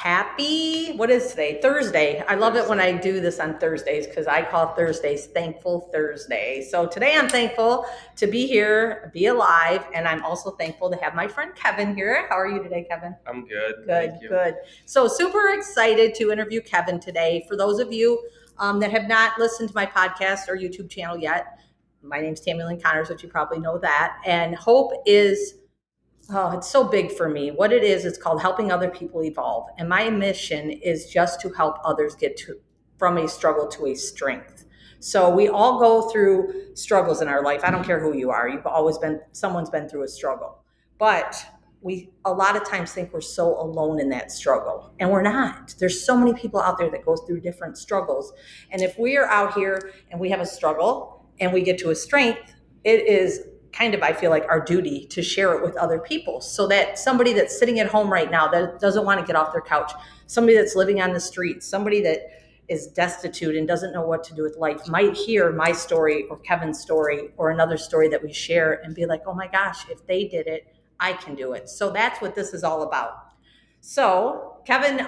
What is today? Thursday. I love it when I do this on Thursdays because I call Thursdays Thankful Thursday. So today I'm thankful to be here, be alive, and I'm also thankful to have my friend Kevin here. How are you today, Kevin? I'm good. Good, Thank you. good. So super excited to interview Kevin today. For those of you that have not listened to my podcast or YouTube channel yet, my name's Tammy Lynn Connors, which you probably know that. And Hope is it's so big for me. What it is, it's called helping other people evolve. And my mission is just to help others get from a struggle to a strength. So we all go through struggles in our life. I don't care who you are. Someone's been through a struggle. But we a lot of times think we're so alone in that struggle. And we're not. There's so many people out there that go through different struggles. And if we are out here and we have a struggle and we get to a strength, it is kind of, I feel like, our duty to share it with other people so that somebody that's sitting at home right now that doesn't want to get off their couch, somebody that's living on the streets, somebody that is destitute and doesn't know what to do with life might hear my story or Kevin's story or another story that we share and be like, oh my gosh, if they did it, I can do it. So that's what this is all about. So Kevin,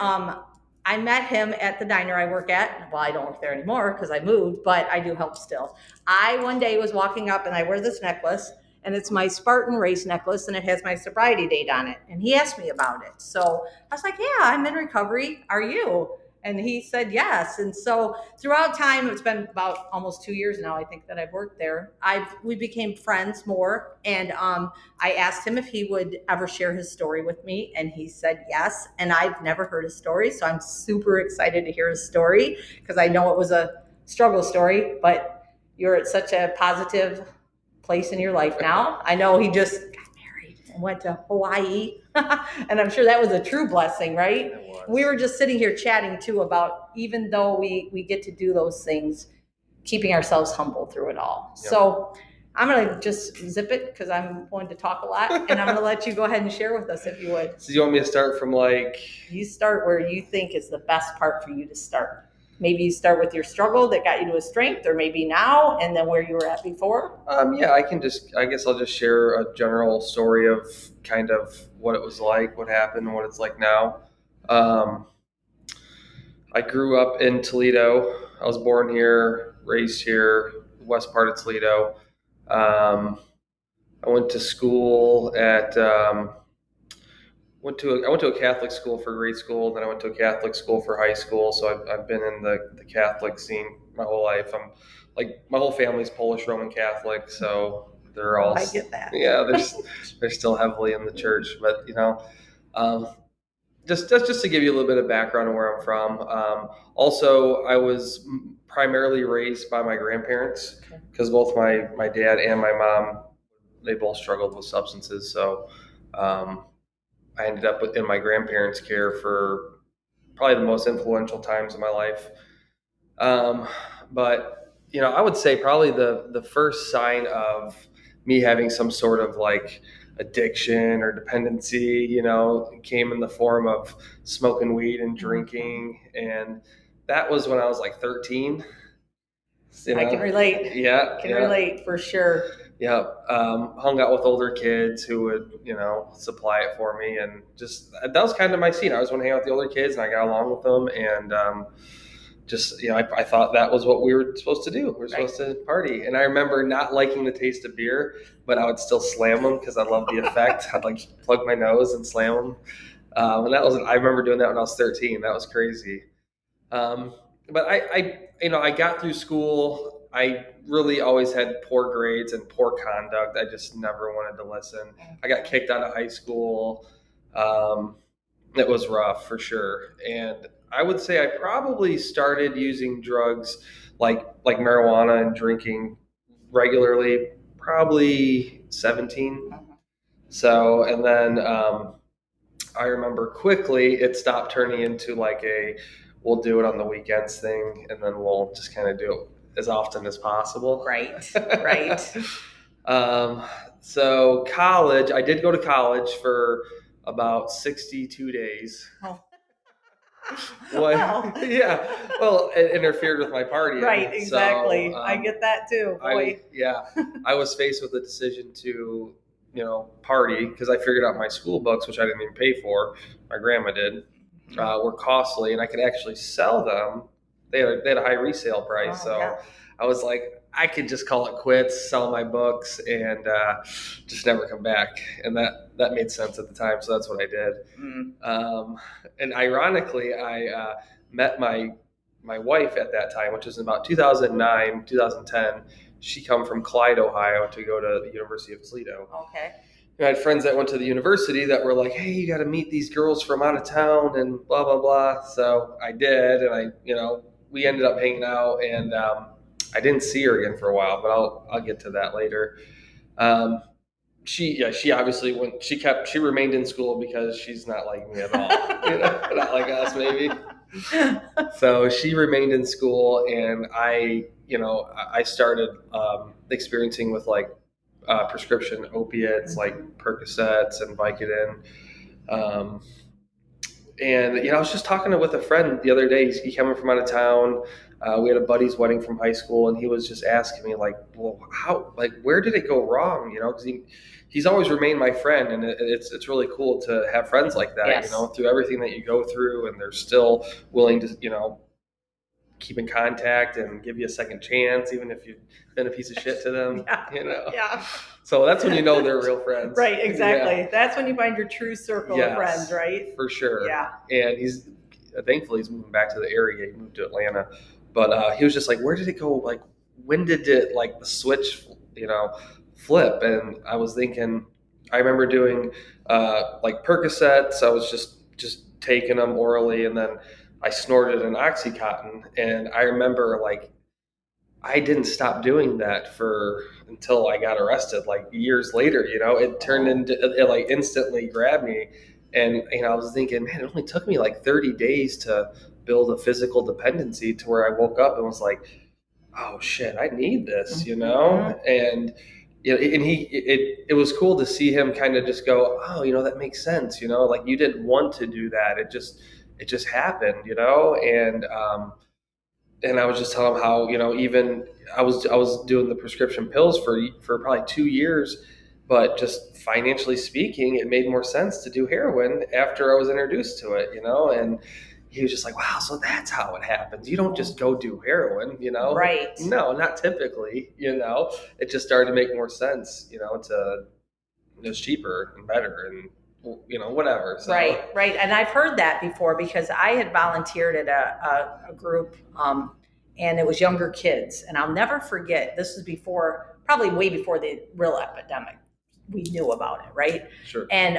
I met him at the diner I work at. Well, I don't work there anymore because I moved, but I do help still. I one day was walking up and I wear this necklace, and it's my Spartan race necklace, and it has my sobriety date on it. And he asked me about it. So I was like, yeah, I'm in recovery. Are you? And he said yes. And so throughout time, it's been about almost 2 years now, I think, that I've worked there. We became friends more. And I asked him if he would ever share his story with me, and he said yes. And I've never heard his story, so I'm super excited to hear his story because I know it was a struggle story, but you're at such a positive place in your life now. I know he just got married and went to Hawaii, and I'm sure that was a true blessing, right? It was. We were just sitting here chatting too about, even though we get to do those things, keeping ourselves humble through it all. Yep. So I'm going to just zip it because I'm going to talk a lot, and I'm going to let you go ahead and share with us if you would. So you want me to start from You start where you think is the best part for you to start. Maybe you start with your struggle that got you to a strength, or maybe now and then where you were at before. Yeah, I guess I'll just share a general story of kind of what it was like, what happened, and what it's like now. I grew up in Toledo. I was born here, raised here, west part of Toledo. I went to school I went to a Catholic school for grade school, then I went to a Catholic school for high school. So I've been in the Catholic scene my whole life. I'm like, my whole family's Polish Roman Catholic, so they're all, I get that. Yeah, they're still heavily in the church, but um, just to give you a little bit of background on where I'm from. Also, I was primarily raised by my grandparents because both my dad and my mom, they both struggled with substances. So I ended up in my grandparents' care for probably the most influential times of my life. But I would say probably the first sign of me having some sort of like addiction or dependency, came in the form of smoking weed and drinking, and that was when I was like 13. I can relate. Yeah, Relate for sure. Yeah, hung out with older kids who would, supply it for me, and just that was kind of my scene. I was want to hang out with the older kids, and I got along with them, and I thought that was what we were supposed to do. We were supposed to party, and I remember not liking the taste of beer, but I would still slam them because I loved the effect. I'd like plug my nose and slam them, and I remember doing that when I was 13. That was crazy. But I got through school. I really always had poor grades and poor conduct. I just never wanted to listen. I got kicked out of high school. It was rough for sure. And I would say I probably started using drugs like marijuana and drinking regularly, probably 17. So, and then I remember quickly it stopped turning into like we'll do it on the weekends thing, and then we'll just kind of do it as often as possible. Right. So college, I did go to college for about 62 days. Oh. Well, yeah. Well, it interfered with my partying. Right, exactly. So, I get that too. Boy. I was faced with the decision to, party because I figured out my school books, which I didn't even pay for. My grandma did. were costly, and I could actually sell them. They had a high resale price, so yeah. I was like, I could just call it quits, sell my books, and just never come back. And that made sense at the time, so that's what I did. And ironically, I met my wife at that time, which was about 2009, 2010. She come from Clyde, Ohio, to go to the University of Toledo. Okay. I had friends that went to the university that were like, "Hey, you got to meet these girls from out of town," and blah blah blah. So I did, and we ended up hanging out, and I didn't see her again for a while, but I'll get to that later. She obviously went. She remained in school because she's not like me at all. Not like us maybe. So she remained in school, and I started experiencing with like prescription opiates like Percocets and Vicodin. And I was just talking with a friend the other day. He came from out of town. We had a buddy's wedding from high school, and he was just asking me like, "Well, where did it go wrong?" Because he's always remained my friend, and it's really cool to have friends like that. Yes. Through everything that you go through, and they're still willing to keep in contact and give you a second chance, even if you've been a piece of shit to them. Yeah. So that's when they're real friends. Right, exactly. Yeah. That's when you find your true circle of friends, right? For sure. Yeah. And thankfully he's moving back to the area. He moved to Atlanta, but he was just like, "Where did it go? Like, when did it the switch, flip?" And I was thinking, I remember doing Percocets. I was just taking them orally, and then I snorted an Oxycontin, and I remember I didn't stop doing that until I got arrested. Years later, it turned into it instantly grabbed me, and I was thinking, man, it only took me 30 days to build a physical dependency to where I woke up and was like, oh shit, I need this, and and it was cool to see him kind of just go, oh, that makes sense, you didn't want to do that, it just happened, and I was just telling him how even I was doing the prescription pills for probably 2 years, but just financially speaking, it made more sense to do heroin after I was introduced to it, and he was just like, wow, so that's how it happens. You don't just go do heroin, Right. No, not typically, it just started to make more sense, to it was cheaper and better and whatever. So. Right. And I've heard that before because I had volunteered at a group, and it was younger kids. And I'll never forget, this was probably way before the real epidemic. We knew about it, right? Sure. And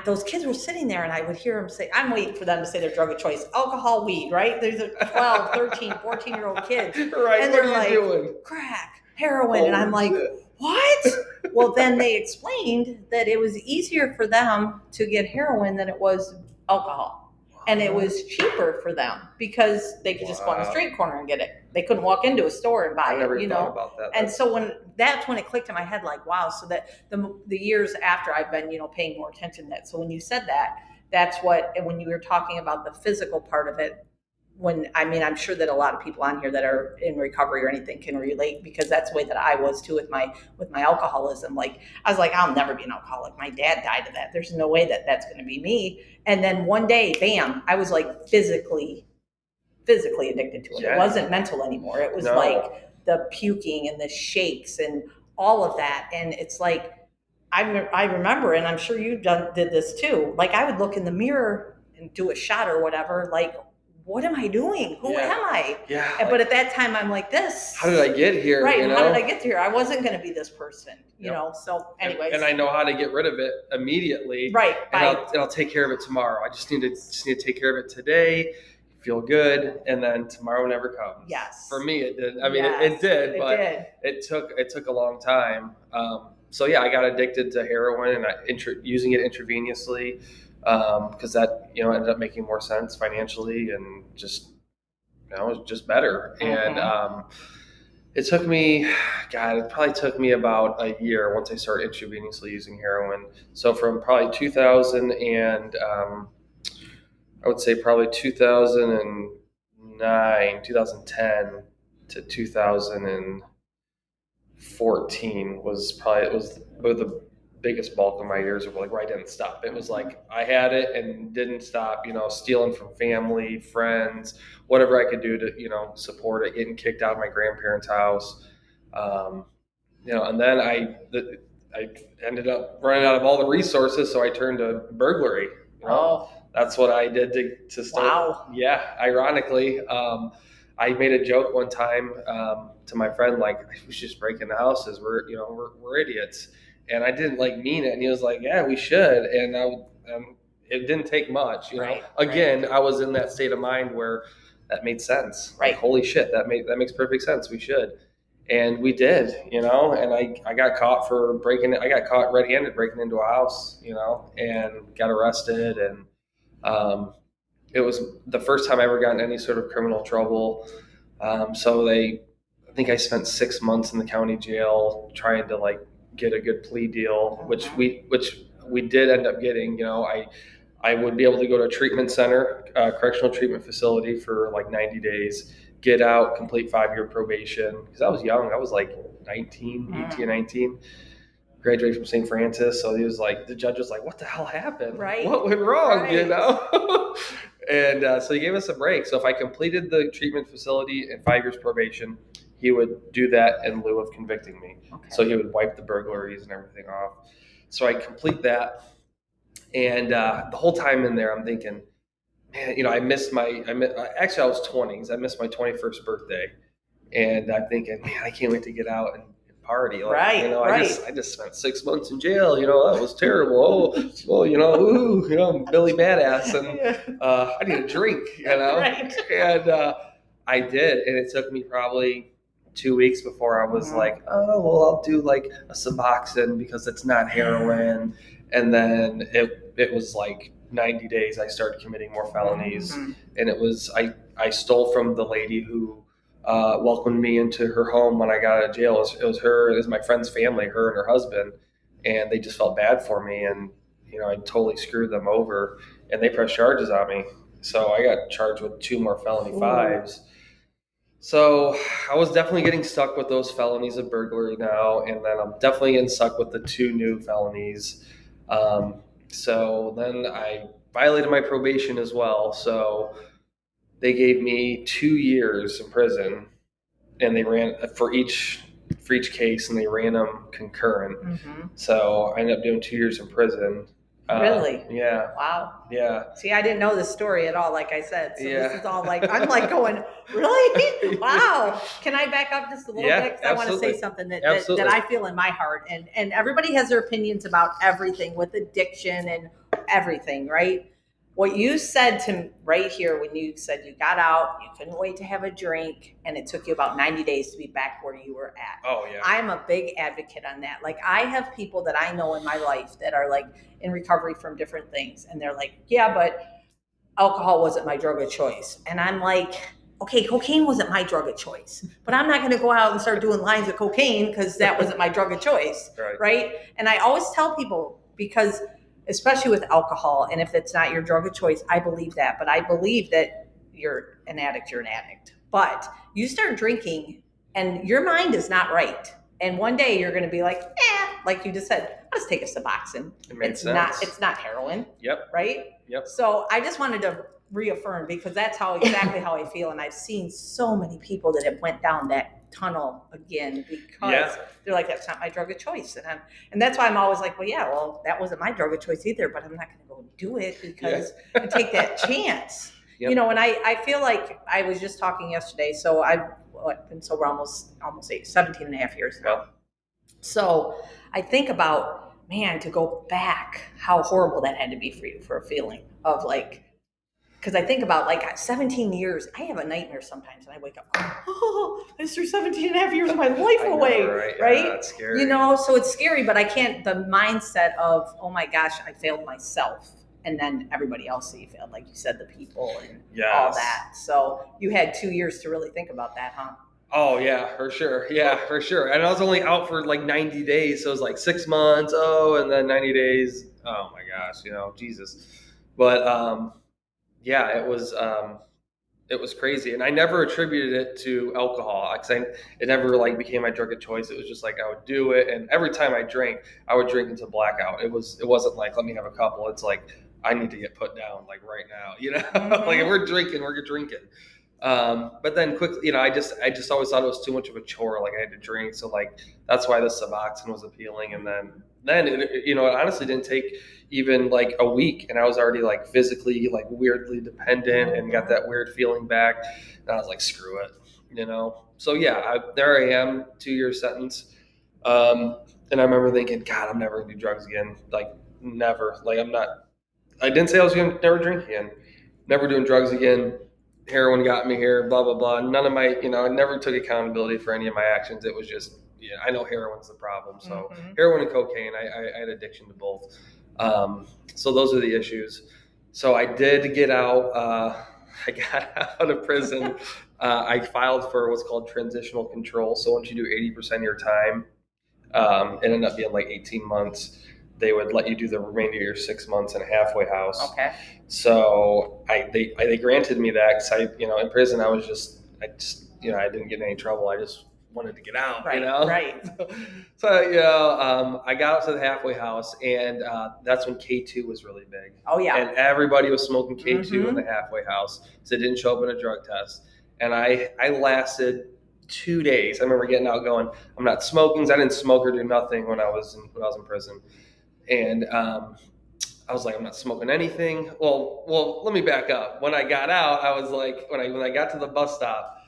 those kids were sitting there, and I would hear them say, I'm waiting for them to say their drug of choice, alcohol, weed, right? There's 12, 13, 14-year-old kids. Right. And they're like, doing? Crack, heroin. And I'm like, what? Well, then they explained that it was easier for them to get heroin than it was alcohol. And it was cheaper for them because they could just go on the street corner and get it. They couldn't walk into a store and buy it. I never thought about that. And so that's when it clicked in my head, like, wow. So that the years after I've been, paying more attention to that. So when you said that, that's when you were talking about the physical part of it, I'm sure that a lot of people on here that are in recovery or anything can relate, because that's the way that I was too with my alcoholism. I was like, I'll never be an alcoholic. My dad died of that. There's no way that that's going to be me. And then one day, bam, I was physically addicted to it. Yeah. It wasn't mental anymore. It was the puking and the shakes and all of that. And it's I remember, and I'm sure you did this too. I would look in the mirror and do a shot or whatever, what am I doing? Who am I? Yeah. But at that time, I'm like this. How did I get here? Right. How did I get here? I wasn't going to be this person, you know? So anyways. And I know how to get rid of it immediately. Right. And I'll take care of it tomorrow. I just need to take care of it today, feel good, and then tomorrow never comes. Yes. For me, it did. I mean, it did, but it took a long time. So yeah, I got addicted to heroin and using it intravenously. Because that ended up making more sense financially and just it was just better. Mm-hmm. And it probably took me about a year once I started intravenously using heroin. So from probably 2000 and I would say probably 2009, 2010 to 2014 was the biggest bulk of my years of like where I didn't stop. It was like I had it and didn't stop, stealing from family, friends, whatever I could do to, support it, getting kicked out of my grandparents' house. Um, and then I ended up running out of all the resources, so I turned to burglary. Oh, That's what I did to start. wow. Yeah, ironically, I made a joke one time to my friend, like, we should just break into houses. We're idiots, and I didn't like mean it. And he was like, yeah, we should. And it didn't take much. Right, Again, I was in that state of mind where that made sense. Right. Like, holy shit, that makes perfect sense. We should. And we did, and I got caught for I got caught red-handed breaking into a house, and got arrested. And it was the first time I ever got in any sort of criminal trouble. So I think I spent 6 months in the county jail trying to like get a good plea deal, which we did end up getting. I would be able to go to a treatment center, correctional treatment facility for like 90 days, get out, complete 5-year probation. Because I was young. I was like 18, 19. Graduated from St. Francis. So the judge was like, what the hell happened? Right. What went wrong? Right. And so he gave us a break. So if I completed the treatment facility and 5 years probation, he would do that in lieu of convicting me. Okay. So he would wipe the burglaries and everything off. So I complete that. And the whole time in there, I'm thinking, man, I actually I was 20 because I missed my 21st birthday. And I'm thinking, man, I can't wait to get out and party. Like, Right, right. I just spent 6 months in jail. That was terrible. Oh, well, I'm Billy Badass, and I need a drink. Right. And I did, and it took me probably 2 weeks before I was like, oh, well, I'll do like a Suboxone because it's not heroin. And then it was like 90 days. I started committing more felonies, and it was I stole from the lady who welcomed me into her home when I got out of jail. It was her, it was my friend's family, her and her husband, and they just felt bad for me, and I totally screwed them over, and they pressed charges on me. So I got charged with 2 more felony 5s. So I was definitely getting stuck with those felonies of burglary now, and then I'm definitely getting stuck with the 2 new felonies. So then I violated my probation as well. So they gave me 2 years in prison, and they ran for each case, and they ran them concurrent. So I ended up doing 2 years in prison. Really? Yeah. Wow. Yeah. See, I didn't know this story at all, like I said. So Yeah. this is all like, I'm like going, really? Wow. Can I back up just a little bit? Because I want to say something that I feel in my heart. And everybody has their opinions about everything with addiction and everything, right? What you said to right here when you said you got out, you couldn't wait to have a drink, and it took you about 90 days to be back where you were at. Oh, yeah. I'm a big advocate on that. Like, I have people that I know in my life that are like in recovery from different things, and they're like, yeah, but alcohol wasn't my drug of choice. And I'm like, okay, cocaine wasn't my drug of choice, but I'm not going to go out and start doing lines of cocaine because that wasn't my drug of choice. Right? And I always tell people, because especially with alcohol, and if it's not your drug of choice, I believe that, but I believe that you're an addict. But you start drinking and your mind is not right. And one day you're going to be like, like you just said, I'll just take a Suboxone. It's not heroin. Yep. Right? Yep. So I just wanted to reaffirm, because that's exactly how I feel. And I've seen so many people that have went down that tunnel again because they're like, that's not my drug of choice. And that's why I'm always like, well, that wasn't my drug of choice either, but I'm not going to go do it because I take that chance. Yep. And I feel like I was just talking yesterday. So I've been sober almost 17 and a half years now. So I think about, man, to go back, how horrible that had to be for you, for a feeling of like, because I think about like 17 years, I have a nightmare sometimes, and I wake up going, oh, I just threw 17 and a half years of my life away, right? Yeah, that's scary. So it's scary, but I can't, the mindset of, oh my gosh, I failed myself, and then everybody else that you failed, like you said, the people and all that. So you had 2 years to really think about that, huh? Oh, yeah, for sure. Yeah, for sure. And I was only out for like 90 days. So it was like 6 months. And then 90 days. Oh my gosh, Jesus. But, yeah, it was It was crazy, and I never attributed it to alcohol because it never like became my drug of choice. It was just like I would do it, and every time I drank, I would drink until blackout. It wasn't like let me have a couple. It's like I need to get put down like right now, like if we're drinking, we're drinking. But then quickly, I just always thought it was too much of a chore. Like I had to drink, so like that's why the Suboxone was appealing. And then it honestly didn't take even like a week, and I was already like physically like weirdly dependent and got that weird feeling back. And I was like, screw it. So yeah, there I am, 2 year sentence. And I remember thinking, God, I'm never gonna do drugs again. Like never. Like I'm not. I didn't say I was gonna never drink again. Never doing drugs again. Heroin got me here, blah blah blah. None of my, I never took accountability for any of my actions. It was just, I know heroin's the problem. So heroin and cocaine, I had addiction to both. So those are the issues. So I did get out. I got out of prison. I filed for what's called transitional control. So once you do 80% of your time, it ended up being like 18 months. They would let you do the remainder of your 6 months in a halfway house. Okay. So they granted me that because in prison I didn't get in any trouble. I just wanted to get out. Right. Right. So I got out to the halfway house, and that's when K2 was really big. Oh yeah. And everybody was smoking K2 in the halfway house, so it didn't show up in a drug test. And I lasted 2 days. I remember getting out going, I'm not smoking. I didn't smoke or do nothing when I was in prison. And I was like, I'm not smoking anything. Well, let me back up. When I got out, I was like, when I got to the bus stop,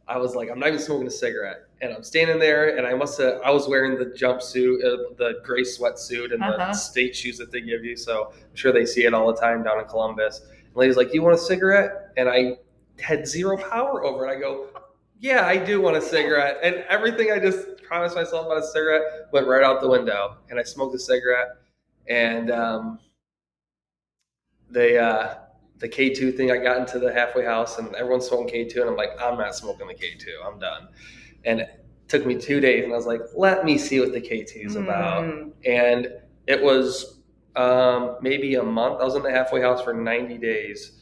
I was like, I'm not even smoking a cigarette. And I'm standing there, and I was wearing the jumpsuit, the gray sweatsuit, and the state shoes that they give you. So I'm sure they see it all the time down in Columbus. And the lady's like, "You want a cigarette?" And I had zero power over it. I go, "Yeah, I do want a cigarette." And everything I just promised myself about a cigarette went right out the window. And I smoked a cigarette, and the K2 thing, I got into the halfway house and everyone's smoking K2, and I'm like, I'm not smoking the K2. I'm done. And it took me 2 days, and I was like, let me see what the K2 is about. And it was maybe a month. I was in the halfway house for 90 days.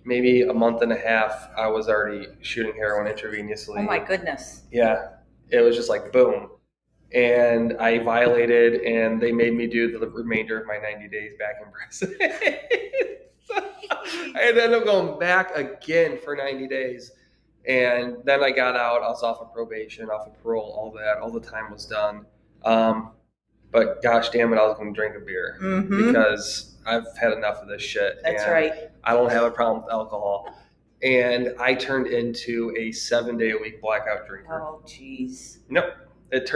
Maybe a month and a half, I was already shooting heroin intravenously. Oh my goodness. Yeah. It was just like boom. And I violated, and they made me do the remainder of my 90 days back in prison. I ended up going back again for 90 days. And then I got out. I was off of probation, off of parole, all that. All the time was done. But gosh damn it, I was going to drink a beer because I've had enough of this shit. That's right. I don't have a problem with alcohol. And I turned into a 7-day-a-week blackout drinker. Oh, jeez. Nope. It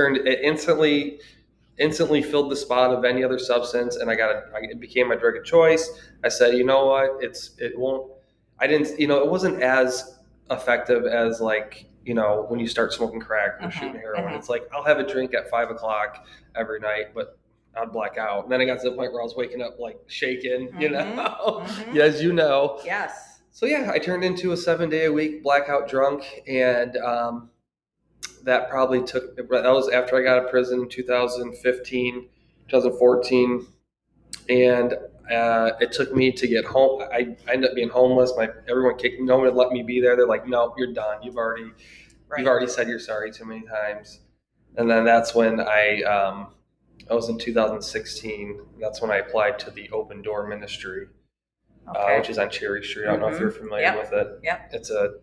instantly filled the spot of any other substance, and it became my drug of choice. I said, you know what? It wasn't as effective as like, when you start smoking crack or shooting heroin. It's like, I'll have a drink at 5:00 every night, but I'd black out. And then I got to the point where I was waking up like shaking, as you know. Yes. So yeah, I turned into a 7-day-a-week blackout drunk, and, that was after I got out of prison in 2015, 2014. And it took me to get home. I ended up being homeless. Everyone kicked me. No one would let me be there. They're like, no, you're done. You've already said you're sorry too many times. And then that's when I was in 2016. That's when I applied to the Open Door Ministry, which is on Cherry Street. I don't know if you're familiar with it. Yeah. It's a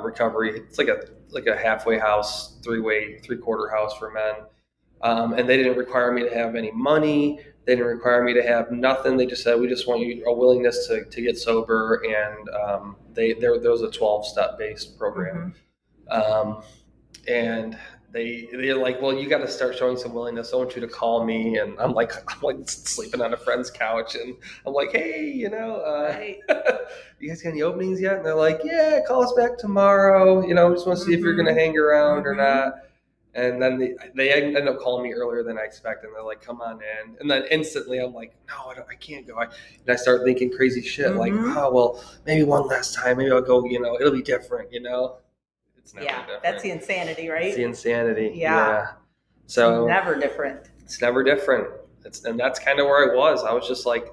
recovery. It's like a halfway house, three-quarter house for men. And they didn't require me to have any money. They didn't require me to have nothing. They just said, we just want you a willingness to get sober. And there was a 12-step based program. And they're like, well, you got to start showing some willingness. I want you to call me. And I'm like sleeping on a friend's couch. And I'm like, hey, you guys got any openings yet? And they're like, yeah, call us back tomorrow. We just want to see if you're going to hang around or not. And then they ended up calling me earlier than I expected. And they're like, come on in. And then instantly I'm like, no, I can't go. And I start thinking crazy shit like, oh, well, maybe one last time. Maybe I'll go, it'll be different, It's never different. That's the insanity, right? It's the insanity. Yeah. So it's never different. It's never different. And that's kind of where I was. I was just like,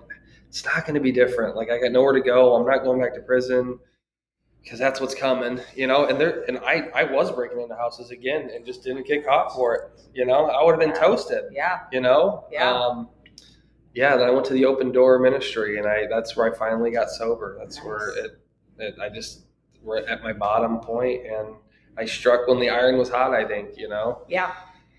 it's not going to be different. Like, I got nowhere to go. I'm not going back to prison because that's what's coming, And I was breaking into houses again and just didn't get caught for it. I would have been toasted. Yeah. Yeah. Then I went to the open door ministry, and that's where I finally got sober. That's where I just were at my bottom point, and I struck when the iron was hot, I think, Yeah.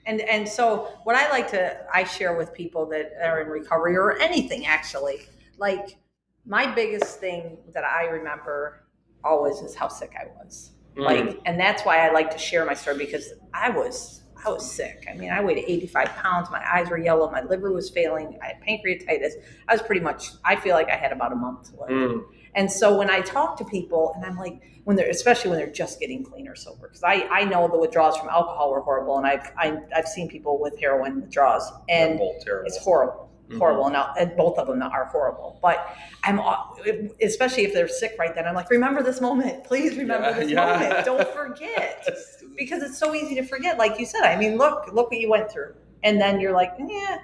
And so what I share with people that are in recovery or anything actually, like my biggest thing that I remember always is how sick I was. And that's why I like to share my story, because I was sick. I mean, I weighed 85 pounds. My eyes were yellow. My liver was failing. I had pancreatitis. I feel like I had about a month to live. And so when I talk to people, and I'm like, especially when they're just getting clean or sober, because I know the withdrawals from alcohol were horrible, and I've seen people with heroin withdrawals, and it's horrible. Horrible. Now, and both of them are horrible. But especially if they're sick right then, I'm like, remember this moment. Please remember this moment. Don't forget. Because it's so easy to forget. Like you said, I mean, look what you went through. And then you're like,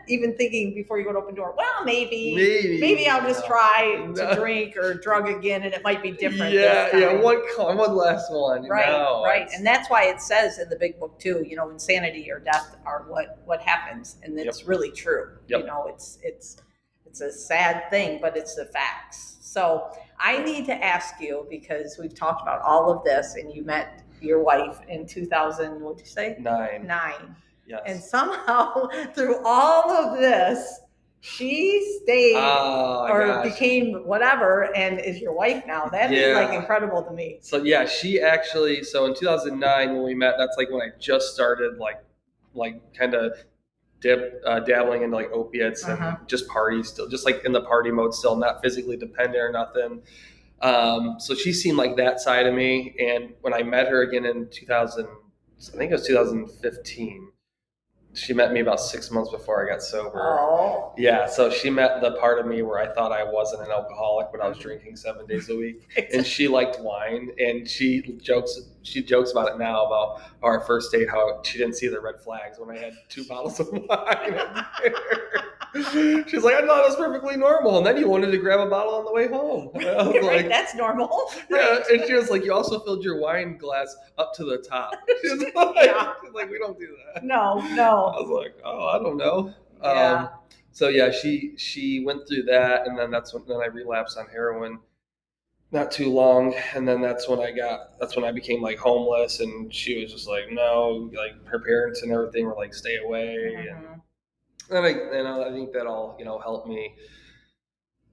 even thinking before you go to open door, well, maybe I'll just try to drink or drug again, and it might be different. One last one. Right. And that's why it says in the big book too, insanity or death are what happens, and it's really true. Yep. It's a sad thing, but it's the facts. So I need to ask you, because we've talked about all of this, and you met your wife in 2000. What'd you say? 9. Yes. And somehow through all of this, she stayed became whatever and is your wife now. That is like incredible to me. So she actually, in 2009 when we met, that's like when I just started like kind of dabbling into like opiates and just party still, just like in the party mode still, not physically dependent or nothing. So she seemed like that side of me. And when I met her again in 2000, I think it was 2015, she met me about 6 months before I got sober. Oh. Yeah, so she met the part of me where I thought I wasn't an alcoholic, but I was drinking 7 days a week. And she liked wine, and she jokes about it now, about our first date, how she didn't see the red flags when I had 2 bottles of wine. She's like, I thought it was perfectly normal. And then you wanted to grab a bottle on the way home. I was like, that's normal. Yeah, and she was like, you also filled your wine glass up to the top. She's like, we don't do that. No. I was like, I don't know. Yeah. So she went through that, and then that's when I relapsed on heroin. Not too long, and then that's when I became like homeless, and she was just like, no, like her parents and everything were like, stay away, and I think that all helped me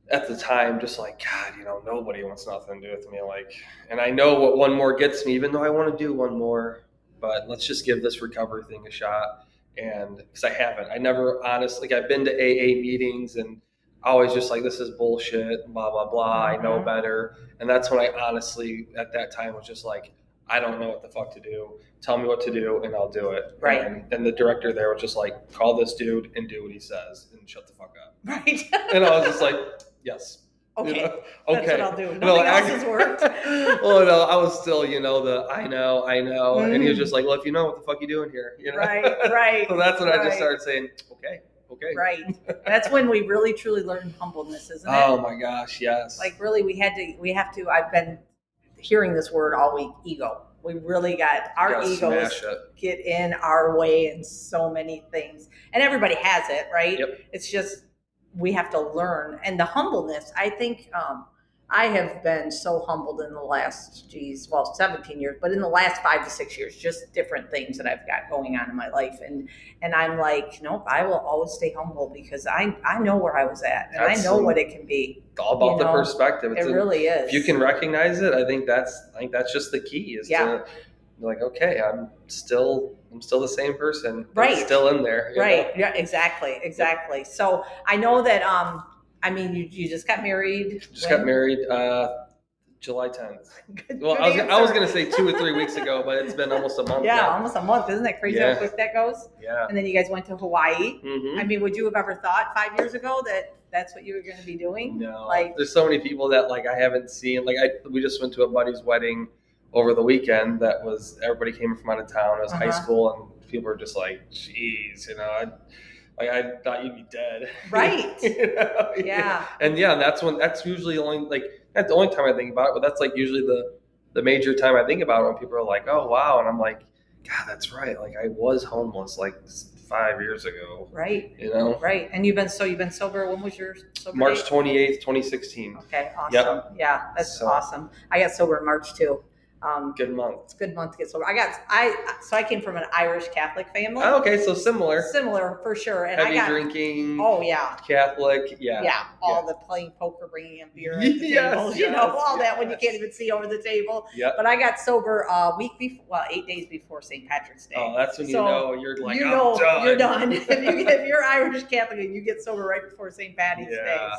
at the time. Just like, God, nobody wants nothing to do with me, like, and I know what one more gets me, even though I want to do one more, but let's just give this recovery thing a shot. And because I never honestly, like, I've been to AA meetings and always just like, this is bullshit, blah, blah, blah. I know better. And that's when I honestly, at that time, was just like, I don't know what the fuck to do. Tell me what to do and I'll do it. Right. And the director there was just like, call this dude and do what he says and shut the fuck up. Right. And I was just like, yes. Okay. Okay. That's what I'll do. Nothing else has worked. Well, no, I was still, I know. And he was just like, well, if you know, what the fuck you doing here? Right. So that's when I just started saying, okay. Right. That's when we really truly learn humbleness, isn't it? Oh my gosh, yes. Like, really, we have to, I've been hearing this word all week, ego. We really got our egos get in our way in so many things. And everybody has it, right? Yep. It's just, we have to learn. And the humbleness, I think, I have been so humbled in the last, 17 years, but in the last 5 to 6 years, just different things that I've got going on in my life. And I'm like, nope, I will always stay humble, because I know where I was at, and I know what it can be. It's all about the perspective. It really is. If you can recognize it, I think that's just the key, is to like, okay, I'm still the same person. Right. I'm still in there. Right. Yeah, exactly. So I know that, you just got married. Got married July 10th. Well, I was going to say 2 or 3 weeks ago, but it's been almost a month. Yeah, almost a month. Isn't that crazy how quick that goes? Yeah. And then you guys went to Hawaii. Mm-hmm. Would you have ever thought 5 years ago that that's what you were going to be doing? No. There's so many people that like I haven't seen. Like we just went to a buddy's wedding over the weekend. That was, everybody came from out of town. It was high school, and people were just like, geez, Like I thought you'd be dead. Right. Yeah. And that's usually that's the only time I think about it, but that's like usually the major time I think about it when people are like, oh wow, and I'm like, God, that's right. Like I was homeless like 5 years ago. Right. You know? Right. And you've been sober. When was your sober March date? 28th, 2016. Okay, awesome. Yep. Yeah, that's awesome. I got sober in March too. Good month. It's a good month to get sober. I came from an Irish Catholic family. Oh, okay, so similar. Similar for sure. And heavy drinking. Oh yeah. Catholic. Yeah. Yeah. The playing poker, bringing in beer at the table. All that when you can't even see over the table. Yep. But I got sober a week before, 8 days before St. Patrick's Day. Oh, that's when you know you're like, you're done. if you're Irish Catholic and you get sober right before St. Patty's Day.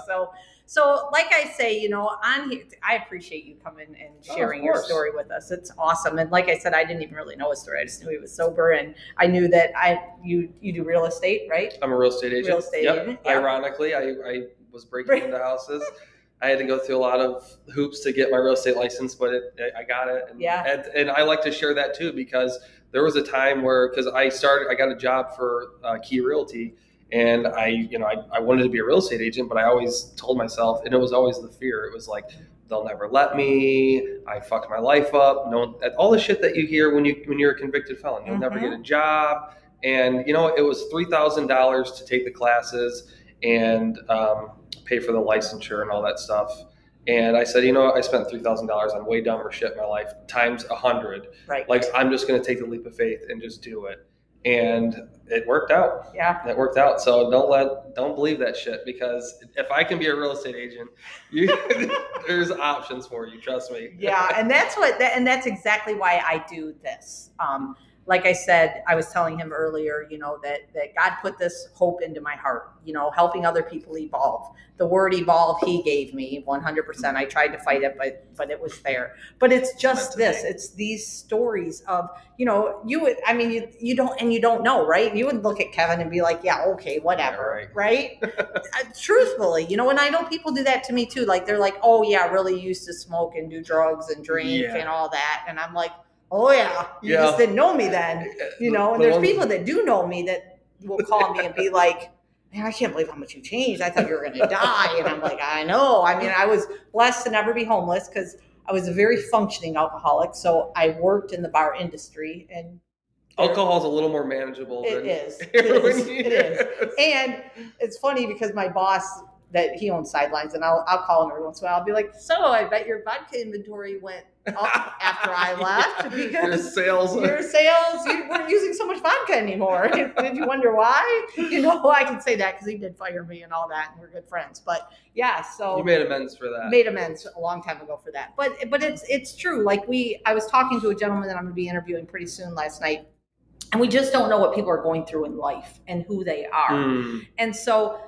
So like I say, on here, I appreciate you coming and sharing your story with us. It's awesome. And like I said, I didn't even really know his story. I just knew he was sober, and I knew that you do real estate, right? I'm a real estate agent. Real estate agent. Yep. Ironically, I was breaking into houses. I had to go through a lot of hoops to get my real estate license, but I got it. And I like to share that too, because there was a time where, because I got a job for Key Realty. And I wanted to be a real estate agent, but I always told myself, and it was always the fear. It was like, they'll never let me. I fucked my life up. All the shit that you hear when you're a convicted felon. You'll never get a job. And it was $3,000 to take the classes and pay for the licensure and all that stuff. And I said, I spent $3,000 on way dumber shit in my life times 100. Right. Like, I'm just going to take the leap of faith and just do it. And it worked out. Yeah. It worked out. So don't believe that shit, because if I can be a real estate agent, there's options for you. Trust me. Yeah. And that's exactly why I do this. Like I said, I was telling him earlier, that God put this hope into my heart, helping other people evolve. The word evolve he gave me 100%. I tried to fight it, but it was there. But it's just this. It's these stories of, you don't know, right? You would look at Kevin and be like, yeah, okay, whatever, yeah, right? Truthfully, and I know people do that to me too. Like, they're like, oh yeah, I really used to smoke and do drugs and drink and all that. And I'm like, oh yeah, you just didn't know me then, and there's people that do know me that will call me and be like, man, I can't believe how much you changed. I thought you were going to die. And I'm like, I know. I mean, I was blessed to never be homeless because I was a very functioning alcoholic. So I worked in the bar industry, and alcohol is a little more manageable than heroin. It is. And it's funny because my boss, that he owns Sidelines, and I'll call him every once in a while. I'll be like, so I bet your vodka inventory went up after I left because your sales, you weren't using so much vodka anymore. Did you wonder why? I can say that because he did fire me and all that, and we're good friends. But yeah, so you made amends for that. Made amends a long time ago for that. But it's true. Like I was talking to a gentleman that I'm going to be interviewing pretty soon last night, and we just don't know what people are going through in life and who they are. And so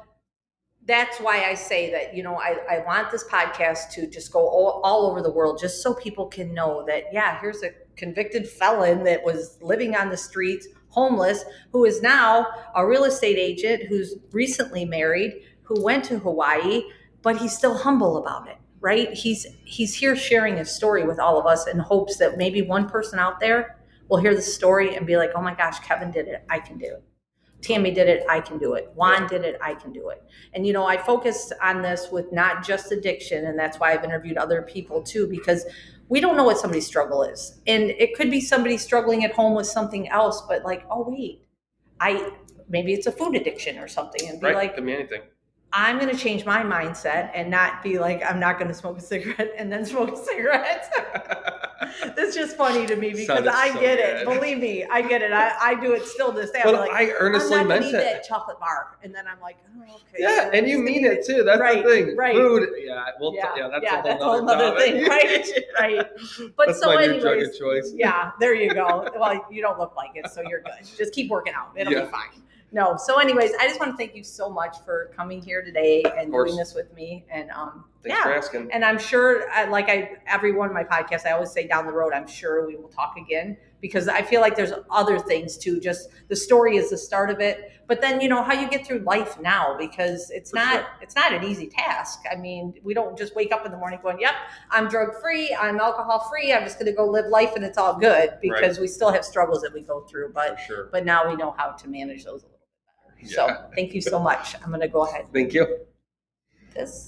that's why I say that, I want this podcast to just go all over the world, just so people can know that, yeah, here's a convicted felon that was living on the streets, homeless, who is now a real estate agent, who's recently married, who went to Hawaii, but he's still humble about it, right? He's here sharing his story with all of us in hopes that maybe one person out there will hear the story and be like, oh my gosh, Kevin did it. I can do it. Tammy did it, I can do it. Juan did it, I can do it. And, I focused on this with not just addiction, and that's why I've interviewed other people too, because we don't know what somebody's struggle is. And it could be somebody struggling at home with something else, but like, oh wait, maybe it's a food addiction or something, and be like, could be anything. I'm going to change my mindset and not be like, I'm not going to smoke a cigarette and then smoke a cigarette. That's just funny to me because I get it. Believe me, I get it. I do it still to this day. But I earnestly meant it. I'm not going to eat that chocolate bar. And then I'm like, oh, okay. Yeah, and you mean it too. That's the thing. Right. Food. That's a whole other thing. Right. But that's so my anyways, new drug of choice. Yeah, there you go. Well, you don't look like it, so you're good. Just keep working out. It'll be fine. No. So anyways, I just want to thank you so much for coming here today and doing this with me. And thanks for asking. And I'm sure, every one of my podcasts, I always say down the road, I'm sure we will talk again, because I feel like there's other things too. Just the story is the start of it. But then, how you get through life now, because it's not an easy task. I mean, we don't just wake up in the morning going, yep, I'm drug free, I'm alcohol free, I'm just going to go live life and it's all good, because we still have struggles that we go through. But now we know how to manage those a little bit better. So Yeah. thank you so much. I'm going to go ahead. Thank you. This.